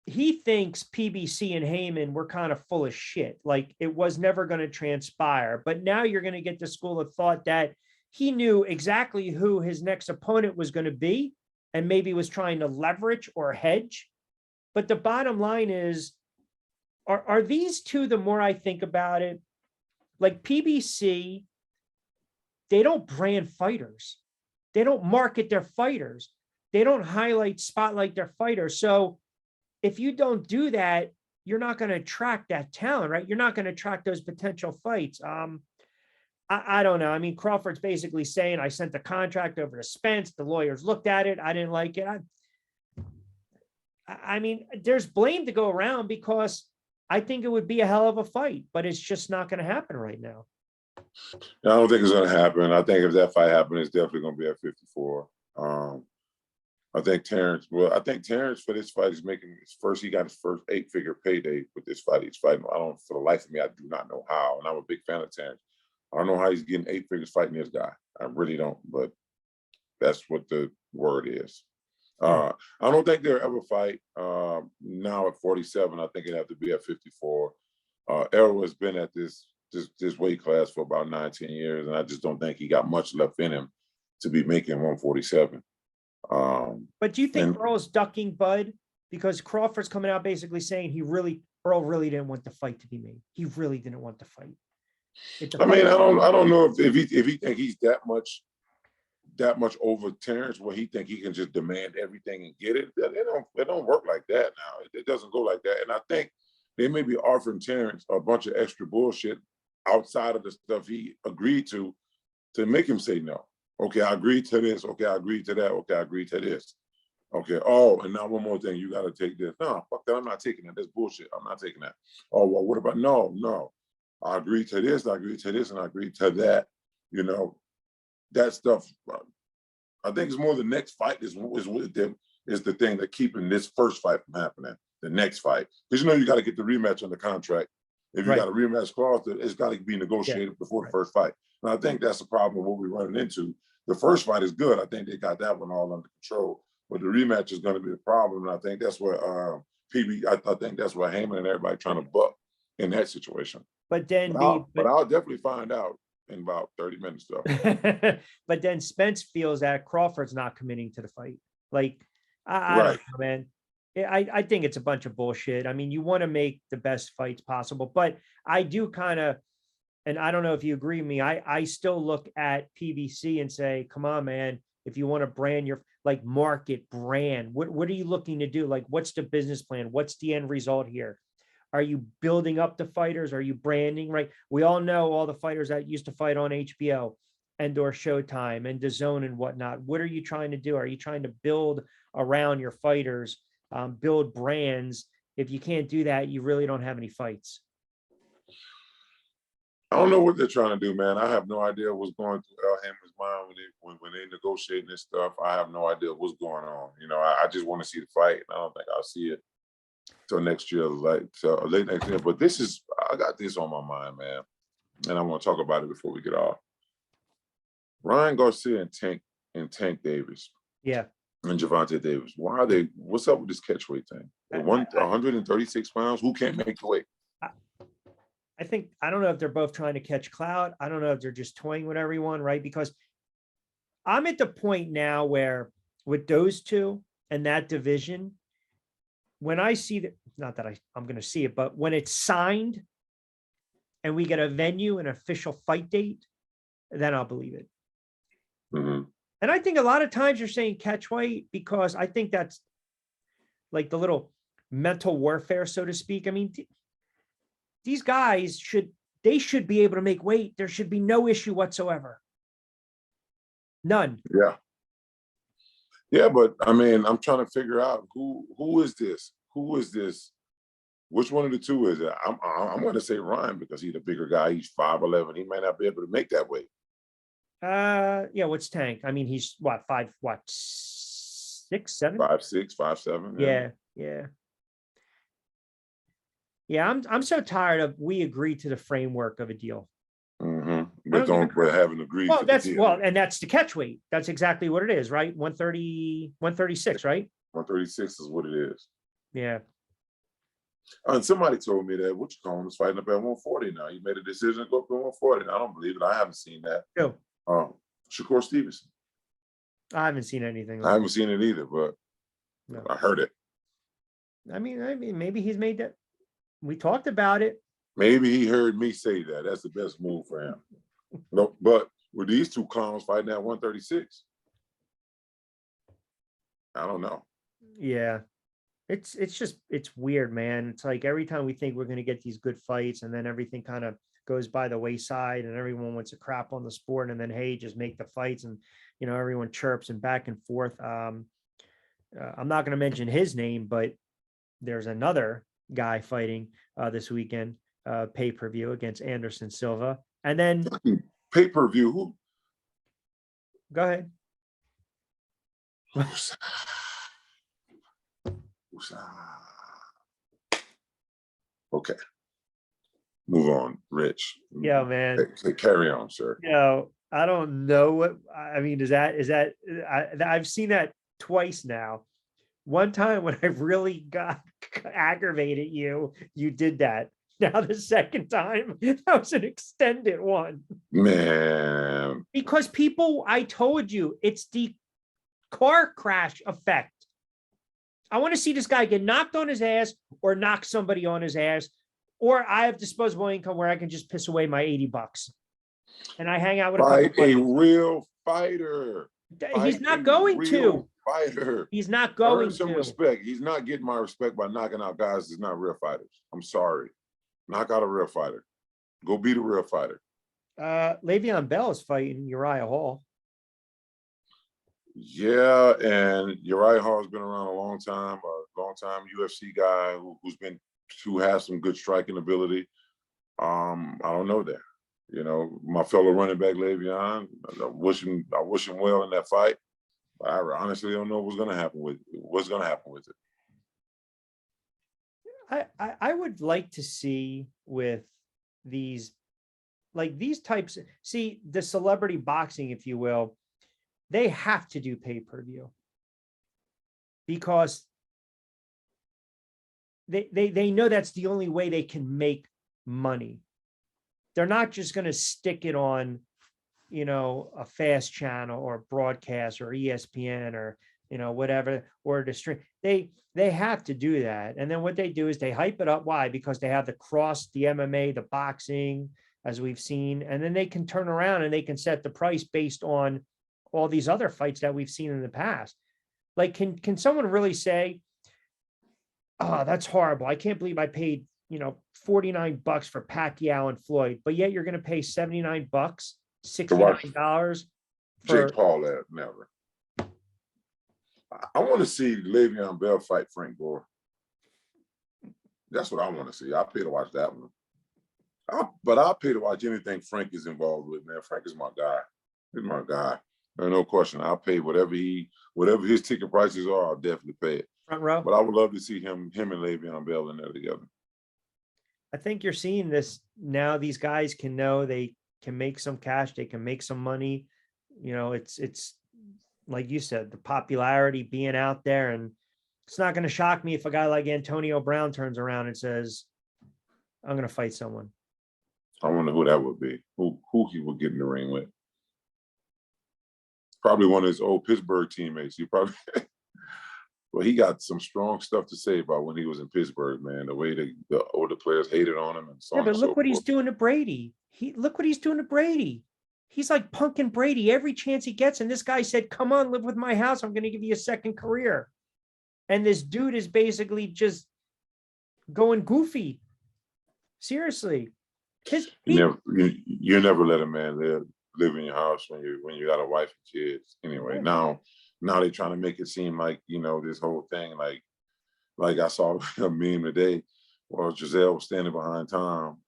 he thinks PBC and Heyman were kind of full of shit. Like it was never going to transpire. But now you're going to get the school of thought that he knew exactly who his next opponent was going to be and maybe was trying to leverage or hedge. But the bottom line is, are these two, the more I think about it, like PBC, they don't brand fighters. They don't market their fighters. They don't spotlight their fighters. So if you don't do that, you're not going to attract that talent, right? You're not going to attract those potential fights. I don't know. I mean, Crawford's basically saying, I sent the contract over to Spence. The lawyers looked at it. I didn't like it. I mean, there's blame to go around because I think it would be a hell of a fight, but it's just not going to happen right now. I don't think it's going to happen. I think if that fight happens, it's definitely going to be at 54. I think Terrence for this fight is making he got his first 8-figure payday with this fight he's fighting. For the life of me, I do not know how. And I'm a big fan of Terrence. I don't know how he's getting 8 figures fighting this guy. I really don't, but that's what the word is. Hmm. I don't think they'll ever fight. Now at 47, I think it'd have to be at 54. Errol has been at this weight class for about 19 years, and I just don't think he got much left in him to be making 147. But do you think And Earl's ducking Bud? Because Crawford's coming out basically saying Earl really didn't want the fight to be made. He really didn't want the fight. If the I mean, fight, I don't know if he think he's that much over Terrence where he think he can just demand everything and get it. It don't work like that now. It doesn't go like that. And I think they may be offering Terrence a bunch of extra bullshit outside of the stuff he agreed to make him say no. Okay, I agreed to this. Okay, I agreed to that. Okay, I agreed to this. Okay. Oh, and now one more thing. You got to take this. No, fuck that. I'm not taking that. That's bullshit. I'm not taking that. Oh, well, what about? No, no. I agreed to this. I agreed to this, and I agreed to that. You know, that stuff. I think it's more the next fight is with them is the thing that keeping this first fight from happening. The next fight, because you got to get the rematch on the contract. If you right? got a rematch clause, it's got to be Yeah, negotiated before the right. first fight. And I think that's the problem with what we're running into. The first fight is good. I think they got that one all under control. But the rematch is going to be the problem. And I think that's where I think that's where Heyman and everybody trying to buck in that situation. But then But I'll definitely find out in about 30 minutes though. but then Spence feels that Crawford's not committing to the fight. Like, I don't Right. know, man. I think it's a bunch of bullshit. I mean, you want to make the best fights possible, but I do kind of, and I don't know if you agree with me, I still look at PBC and say, come on, man, if you want to brand your like market brand, what are you looking to do? Like, what's the business plan? What's the end result here? Are you building up the fighters? Are you branding? Right. We all know all the fighters that used to fight on HBO and or Showtime and DAZN and whatnot. What are you trying to do? Are you trying to build around your fighters, build brands? If you can't do that, you really don't have any fights. I don't know what they're trying to do, man. I have no idea what's going through Al Hammond's mind when they negotiating this stuff. I have no idea what's going on. I just want to see the fight. I don't think I'll see it till next year, late next year. But I got this on my mind, man, and I want to talk about it before we get off. Ryan Garcia and Tank Davis Yeah. and Javante Davis. Why are they? What's up with this catchweight thing? 136 pounds. Who can't make the weight? I think, I don't know if they're both trying to catch clout. I don't know if they're just toying with everyone, right? Because I'm at the point now where with those two and that division, when I see that, not that I'm going to see it, but when it's signed and we get a venue, an official fight date, then I'll believe it. Mm-hmm. And I think a lot of times you're saying catch weight because I think that's like the little mental warfare, so to speak. I mean, these guys should be able to make weight. There should be no issue whatsoever. None. Yeah. Yeah, but I mean, I'm trying to figure out who is this? Who is this? Which one of the two is it? I'm going to say Ryan because he's the bigger guy. He's 5'11". He might not be able to make that weight. Yeah. What's Tank? I mean, he's what, 6, 7? 5'6", 5'7". Yeah. Yeah. Yeah. I'm so tired of we agreed to the framework of a deal. Mm-hmm. But haven't agreed to the deal. Well, and that's the catch weight. That's exactly what it is, right? 130, 136, right? 136 is what it is. Yeah. And somebody told me that is fighting up at 140 now. He made a decision to go up to 140. I don't believe it. I haven't seen that. Who? Shakur Stevenson. I haven't seen anything. I haven't seen it either, but no. I heard it. I mean, maybe he's made that. We talked about it. Maybe he heard me say that. That's the best move for him. No, but with these two clowns fighting at 136, I don't know. Yeah. It's weird, man. It's like every time we think we're going to get these good fights and then everything kind of goes by the wayside and everyone wants to crap on the sport and then, hey, just make the fights and, everyone chirps and back and forth. I'm not going to mention his name, but there's another guy fighting this weekend, pay-per-view against Anderson Silva. And then pay-per-view. Who? Go ahead. Okay. Move on, Rich. Yeah, man. Carry on, sir. I don't know what I mean. Is that I've seen that twice now. One time when I really got aggravated you did that. Now the second time, that was an extended one. Man, Because people, I told you, it's the car crash effect. I want to see this guy get knocked on his ass or knock somebody on his ass, or I have disposable income where I can just piss away my $80 and I hang out with a couple fight a buddies. real fighter. He's Fight not a going real to. fighter. He's not Earn going some to. respect. He's not getting my respect by knocking out guys that's not real fighters. I'm sorry. Knock out a real fighter. Go beat a real fighter. Le'Veon Bell is fighting Uriah Hall. Yeah, and Uriah Hall has been around a long time UFC guy who has some good striking ability. I don't know that. You know, my fellow running back Le'Veon, I wish him well in that fight. But I honestly don't know what's going to happen with it. I would like to see with these, like these types, see the celebrity boxing, if you will, they have to do pay-per-view because they know that's the only way they can make money. They're not just going to stick it on, you know, a fast channel or broadcast or ESPN or, you know, whatever, or the stream. They have to do that. And then what they do is they hype it up. Why? Because they have the MMA, the boxing, as we've seen, and then they can turn around and they can set the price based on all these other fights that we've seen in the past. Like, can someone really say, oh, that's horrible. I can't believe I paid, you know, $49 for Pacquiao and Floyd, but yet you're going to pay $79, $69 for Jake Paul at never. I want to see Le'Veon Bell fight Frank Gore. That's what I want to see. I'll pay to watch that one. But I'll pay to watch anything Frank is involved with, man. Frank is my guy. He's my guy. No question. I'll pay whatever his ticket prices are, I'll definitely pay it. front row. But I would love to see him and Le'Veon Bell in there together. I think you're seeing this now. These guys can know they can make some cash. They can make some money. You know, it's like you said, the popularity being out there, and it's not going to shock me if a guy like Antonio Brown turns around and says, I'm going to fight someone. I wonder who that would be, who he would get in the ring with. Probably one of his old Pittsburgh teammates. Well, he got some strong stuff to say about when he was in Pittsburgh, man. The way the older players hated on him and so on. Yeah, but look what he's doing to Brady. Look what he's doing to Brady. He's like punking Brady every chance he gets. And this guy said, come on, live with my house. I'm going to give you a second career. And this dude is basically just going goofy. Seriously. You never let a man live in your house when you got a wife and kids. Anyway, now they're trying to make it seem like, you know, this whole thing, like I saw a meme today where Giselle was standing behind Tom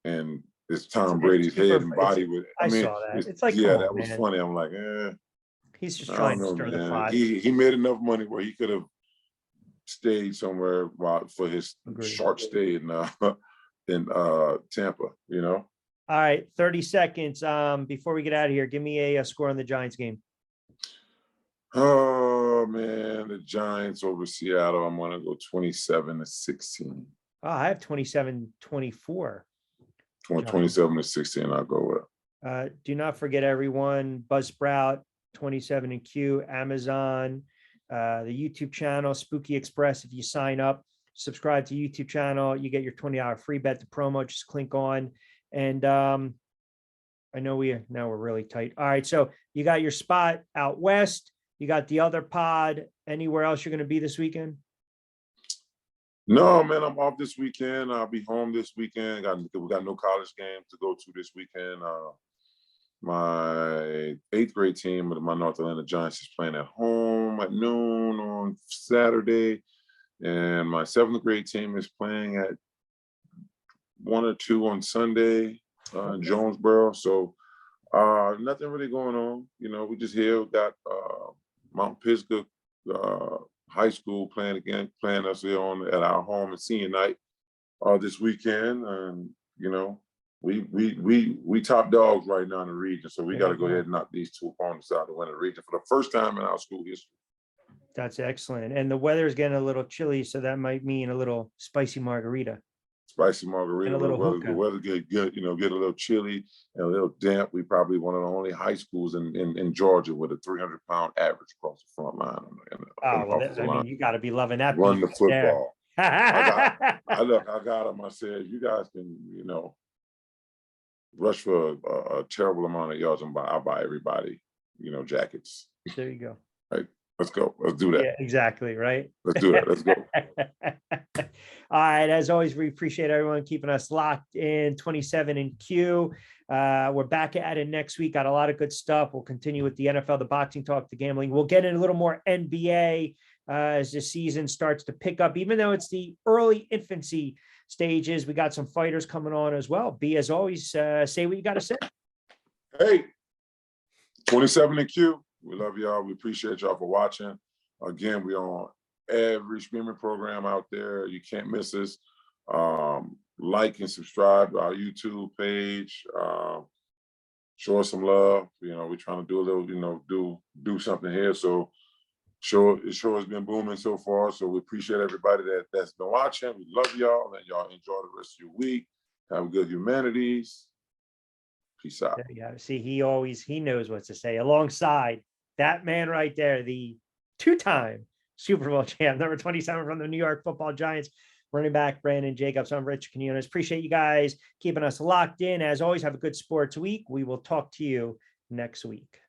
and it's Tom Brady's head and body with. I saw that. It's like, yeah, on, that was man. funny. I'm like, he's just trying to stir the pot. He made enough money where he could have stayed somewhere for his short stay in Tampa, you know. All right, 30 seconds. Before we get out of here, give me a score on the Giants game. Oh man, the Giants over Seattle. I'm gonna go 27-16. Oh, I have 27-24. 27-16. I'll go with. Do not forget, everyone. Buzzsprout 27 and Q, Amazon, the YouTube channel, Spooky Express. If you sign up, subscribe to YouTube channel, you get your $20 free bet. The promo, just click on. And I know we're really tight. All right, so you got your spot out west. You got the other pod. Anywhere else you're going to be this weekend? No, man, I'm off this weekend. I'll be home this weekend. We got no college games to go to this weekend. My 8th grade team of my North Atlanta Giants is playing at home at noon on Saturday. And my 7th grade team is playing at 1 or 2 on Sunday in Jonesboro. So nothing really going on. You know, we just here. We got Mount Pisgah High School playing us here at our home and senior night this weekend. And you know, we top dogs right now in the region. So we got to go ahead and knock these two opponents out to win the region for the first time in our school history. That's excellent. And the weather's getting a little chilly, so that might mean a little spicy margarita Spicy and margarita. a little The hookah. weather get good, get a little chilly and a little damp. We probably one of the only high schools in Georgia with a 300-pound average across the front line and Oh, an well, offensive I line. mean, you got to be loving that Run beef the right there. football. I got him. I said, you guys can, rush for a terrible amount of yards and I'll buy everybody, jackets. There you go. Right. Let's go. Let's do that. Yeah, exactly. Right. Let's do that. Let's go. All right. As always, we appreciate everyone keeping us locked in 27 in Q. We're back at it next week. Got a lot of good stuff. We'll continue with the NFL, the boxing talk, the gambling. We'll get in a little more NBA as the season starts to pick up, even though it's the early infancy stages. We got some fighters coming on as well. B, as always, say what you got to say. Hey, 27 in Q. We love y'all. We appreciate y'all for watching. Again, we on every streaming program out there. You can't miss us. Like and subscribe to our YouTube page. Show us some love. We're trying to do a little, do something here. So it sure has been booming so far. So we appreciate everybody that's been watching. We love y'all, and y'all enjoy the rest of your week. Have good humanities. Peace out. Yeah, see, he knows what to say. Alongside that man right there, the two-time Super Bowl champ, number 27 from the New York Football Giants, running back Brandon Jacobs. I'm Rich Quinones. Appreciate you guys keeping us locked in. As always, have a good sports week. We will talk to you next week.